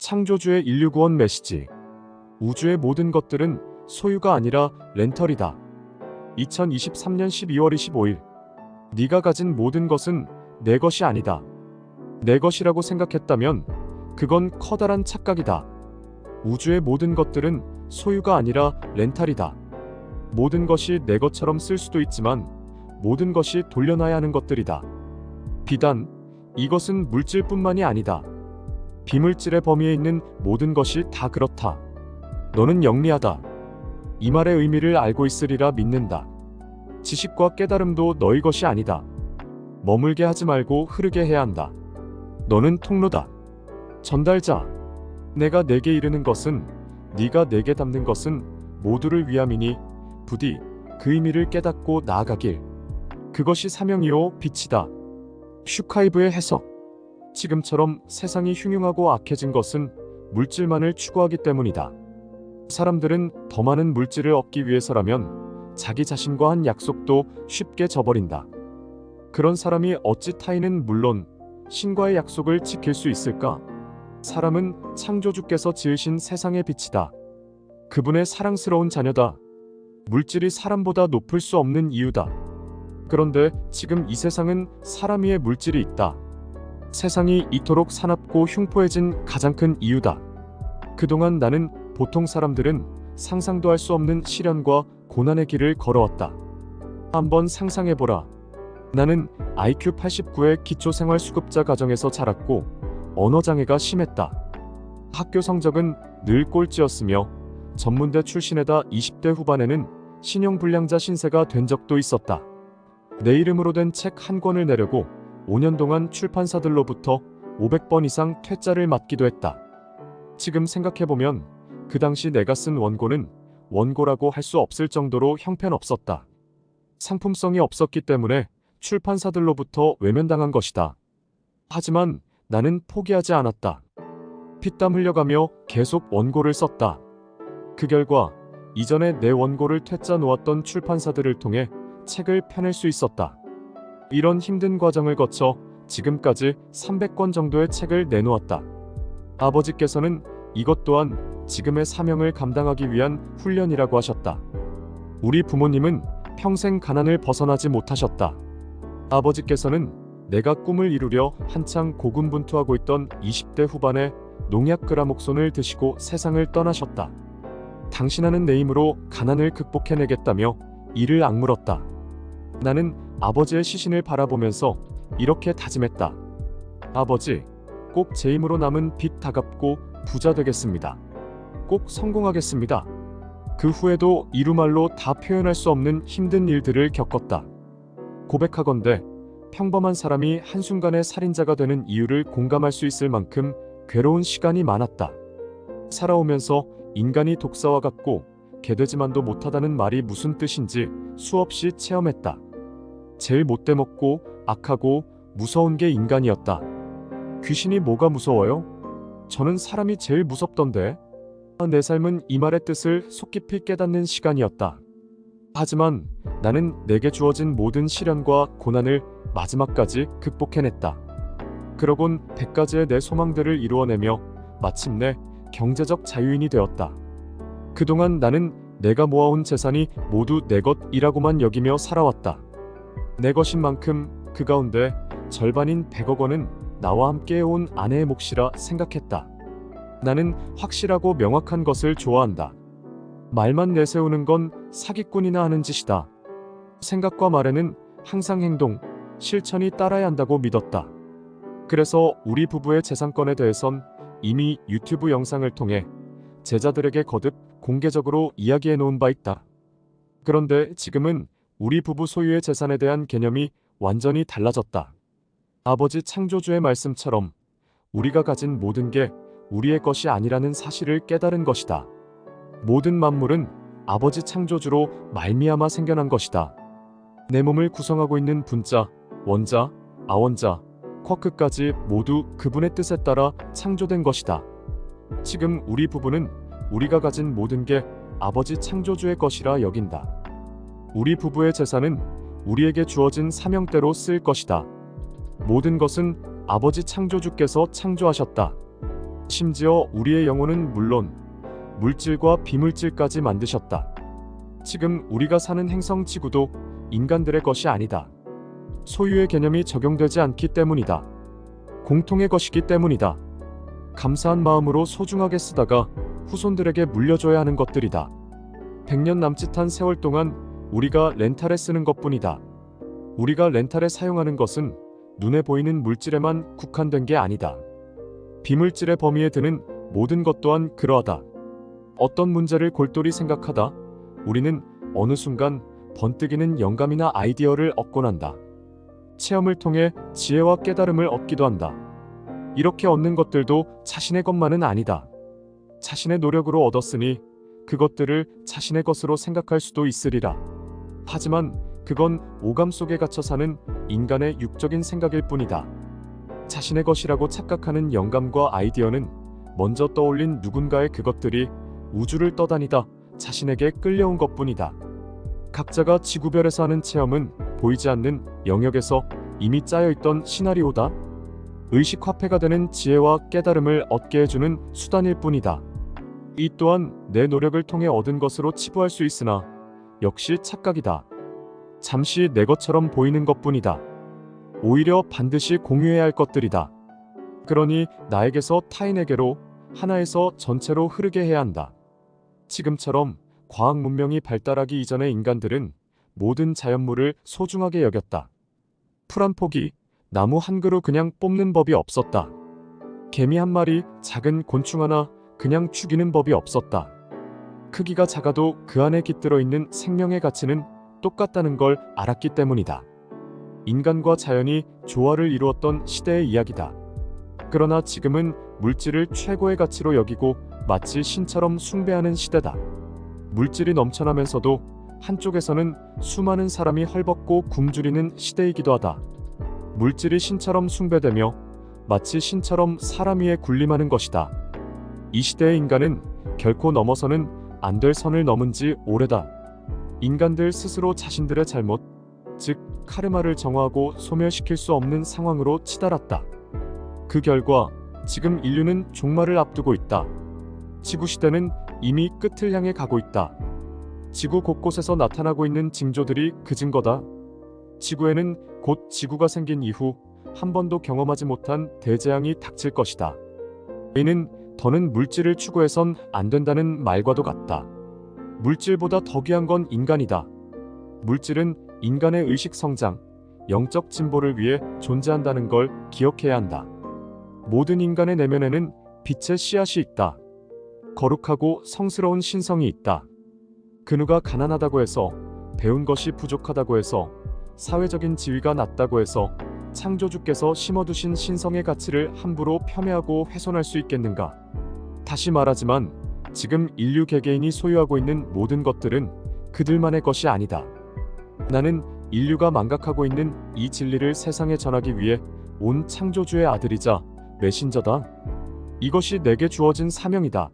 창조주의 인류구원 메시지. 우주의 모든 것들은 소유가 아니라 렌털이다. 2023년 12월 25일. 네가 가진 모든 것은 내 것이 아니다. 내 것이라고 생각했다면 그건 커다란 착각이다. 우주의 모든 것들은 소유가 아니라 렌탈이다. 모든 것이 내 것처럼 쓸 수도 있지만 모든 것이 돌려놔야 하는 것들이다. 비단 이것은 물질뿐만이 아니다. 비물질의 범위에 있는 모든 것이 다 그렇다. 너는 영리하다. 이 말의 의미를 알고 있으리라 믿는다. 지식과 깨달음도 너희 것이 아니다. 머물게 하지 말고 흐르게 해야 한다. 너는 통로다. 전달자. 내가 내게 이르는 것은, 네가 내게 담는 것은 모두를 위함이니 부디 그 의미를 깨닫고 나아가길. 그것이 사명이요 빛이다. 슈카이브의 해석. 지금처럼 세상이 흉흉하고 악해진 것은 물질만을 추구하기 때문이다. 사람들은 더 많은 물질을 얻기 위해서라면 자기 자신과 한 약속도 쉽게 저버린다. 그런 사람이 어찌 타인은 물론 신과의 약속을 지킬 수 있을까? 사람은 창조주께서 지으신 세상의 빛이다. 그분의 사랑스러운 자녀다. 물질이 사람보다 높을 수 없는 이유다. 그런데 지금 이 세상은 사람 위에 물질이 있다. 세상이 이토록 사납고 흉포해진 가장 큰 이유다. 그동안 나는 보통 사람들은 상상도 할 수 없는 시련과 고난의 길을 걸어왔다. 한번 상상해보라. 나는 IQ 89의 기초생활수급자 가정에서 자랐고 언어장애가 심했다. 학교 성적은 늘 꼴찌였으며 전문대 출신에다 20대 후반에는 신용불량자 신세가 된 적도 있었다. 내 이름으로 된 책 한 권을 내려고 5년 동안 출판사들로부터 500번 이상 퇴짜를 맞기도 했다. 지금 생각해보면 그 당시 내가 쓴 원고는 원고라고 할 수 없을 정도로 형편없었다. 상품성이 없었기 때문에 출판사들로부터 외면당한 것이다. 하지만 나는 포기하지 않았다. 피땀 흘려가며 계속 원고를 썼다. 그 결과 이전에 내 원고를 퇴짜 놓았던 출판사들을 통해 책을 펴낼 수 있었다. 이런 힘든 과정을 거쳐 지금까지 300권 정도의 책을 내놓았다. 아버지께서는 이것 또한 지금의 사명을 감당하기 위한 훈련이라고 하셨다. 우리 부모님은 평생 가난을 벗어나지 못하셨다. 아버지께서는 내가 꿈을 이루려 한창 고군분투하고 있던 20대 후반에 농약 그라목손을 드시고 세상을 떠나셨다. 당신하는 내 힘으로 가난을 극복해내겠다며 이를 악물었다. 나는 아버지의 시신을 바라보면서 이렇게 다짐했다. 아버지, 꼭 제 힘으로 남은 빚 다 갚고 부자 되겠습니다. 꼭 성공하겠습니다. 그 후에도 이루말로 다 표현할 수 없는 힘든 일들을 겪었다. 고백하건대 평범한 사람이 한순간에 살인자가 되는 이유를 공감할 수 있을 만큼 괴로운 시간이 많았다. 살아오면서 인간이 독사와 같고 개되지만도 못하다는 말이 무슨 뜻인지 수없이 체험했다. 제일 못돼먹고 악하고 무서운 게 인간이었다. 귀신이 뭐가 무서워요? 저는 사람이 제일 무섭던데. 내 삶은 이 말의 뜻을 속 깊이 깨닫는 시간이었다. 하지만 나는 내게 주어진 모든 시련과 고난을 마지막까지 극복해냈다. 그러곤 100가지의 내 소망들을 이루어내며 마침내 경제적 자유인이 되었다. 그동안 나는 내가 모아온 재산이 모두 내 것이라고만 여기며 살아왔다. 내 것인 만큼 그 가운데 절반인 100억 원은 나와 함께 해온 아내의 몫이라 생각했다. 나는 확실하고 명확한 것을 좋아한다. 말만 내세우는 건 사기꾼이나 하는 짓이다. 생각과 말에는 항상 행동, 실천이 따라야 한다고 믿었다. 그래서 우리 부부의 재산권에 대해선 이미 유튜브 영상을 통해 제자들에게 거듭 공개적으로 이야기해 놓은 바 있다. 그런데 지금은 우리 부부 소유의 재산에 대한 개념이 완전히 달라졌다. 아버지 창조주의 말씀처럼 우리가 가진 모든 게 우리의 것이 아니라는 사실을 깨달은 것이다. 모든 만물은 아버지 창조주로 말미암아 생겨난 것이다. 내 몸을 구성하고 있는 분자, 원자, 아원자, 쿼크까지 모두 그분의 뜻에 따라 창조된 것이다. 지금 우리 부부는 우리가 가진 모든 게 아버지 창조주의 것이라 여긴다. 우리 부부의 재산은 우리에게 주어진 사명대로 쓸 것이다. 모든 것은 아버지 창조주께서 창조하셨다. 심지어 우리의 영혼은 물론 물질과 비물질까지 만드셨다. 지금 우리가 사는 행성 지구도 인간들의 것이 아니다. 소유의 개념이 적용되지 않기 때문이다. 공통의 것이기 때문이다. 감사한 마음으로 소중하게 쓰다가 후손들에게 물려줘야 하는 것들이다. 100년 남짓한 세월 동안 우리가 렌탈에 쓰는 것뿐이다. 우리가 렌탈에 사용하는 것은 눈에 보이는 물질에만 국한된 게 아니다. 비물질의 범위에 드는 모든 것 또한 그러하다. 어떤 문제를 골똘히 생각하다 우리는 어느 순간 번뜩이는 영감이나 아이디어를 얻곤 한다. 체험을 통해 지혜와 깨달음을 얻기도 한다. 이렇게 얻는 것들도 자신의 것만은 아니다. 자신의 노력으로 얻었으니 그것들을 자신의 것으로 생각할 수도 있으리라. 하지만 그건 오감 속에 갇혀 사는 인간의 육적인 생각일 뿐이다. 자신의 것이라고 착각하는 영감과 아이디어는 먼저 떠올린 누군가의 그것들이 우주를 떠다니다 자신에게 끌려온 것뿐이다. 각자가 지구별에서 하는 체험은 보이지 않는 영역에서 이미 짜여있던 시나리오다. 의식화폐가 되는 지혜와 깨달음을 얻게 해주는 수단일 뿐이다. 이 또한 내 노력을 통해 얻은 것으로 치부할 수 있으나 역시 착각이다. 잠시 내 것처럼 보이는 것뿐이다. 오히려 반드시 공유해야 할 것들이다. 그러니 나에게서 타인에게로, 하나에서 전체로 흐르게 해야 한다. 지금처럼 과학 문명이 발달하기 이전의 인간들은 모든 자연물을 소중하게 여겼다. 풀 한 포기, 나무 한 그루 그냥 뽑는 법이 없었다. 개미 한 마리, 작은 곤충 하나 그냥 죽이는 법이 없었다. 크기가 작아도 그 안에 깃들어 있는 생명의 가치는 똑같다는 걸 알았기 때문이다. 인간과 자연이 조화를 이루었던 시대의 이야기다. 그러나 지금은 물질을 최고의 가치로 여기고 마치 신처럼 숭배하는 시대다. 물질이 넘쳐나면서도 한쪽에서는 수많은 사람이 헐벗고 굶주리는 시대이기도 하다. 물질이 신처럼 숭배되며 마치 신처럼 사람 위에 군림하는 것이다. 이 시대의 인간은 결코 넘어서는 안 될 선을 넘은 지 오래다. 인간들 스스로 자신들의 잘못, 즉 카르마를 정화하고 소멸시킬 수 없는 상황으로 치달았다. 그 결과 지금 인류는 종말을 앞두고 있다. 지구시대는 이미 끝을 향해 가고 있다. 지구 곳곳에서 나타나고 있는 징조들이 그 증거다. 지구에는 곧 지구가 생긴 이후 한 번도 경험하지 못한 대재앙이 닥칠 것이다. 이는 더는 물질을 추구해선 안 된다는 말과도 같다. 물질보다 더 귀한 건 인간이다. 물질은 인간의 의식 성장, 영적 진보를 위해 존재한다는 걸 기억해야 한다. 모든 인간의 내면에는 빛의 씨앗이 있다. 거룩하고 성스러운 신성이 있다. 그 누가 가난하다고 해서, 배운 것이 부족하다고 해서, 사회적인 지위가 낮다고 해서 창조주께서 심어두신 신성의 가치를 함부로 폄훼하고 훼손할 수 있겠는가? 다시 말하지만 지금 인류 개개인이 소유하고 있는 모든 것들은 그들만의 것이 아니다. 나는 인류가 망각하고 있는 이 진리를 세상에 전하기 위해 온 창조주의 아들이자 메신저다. 이것이 내게 주어진 사명이다.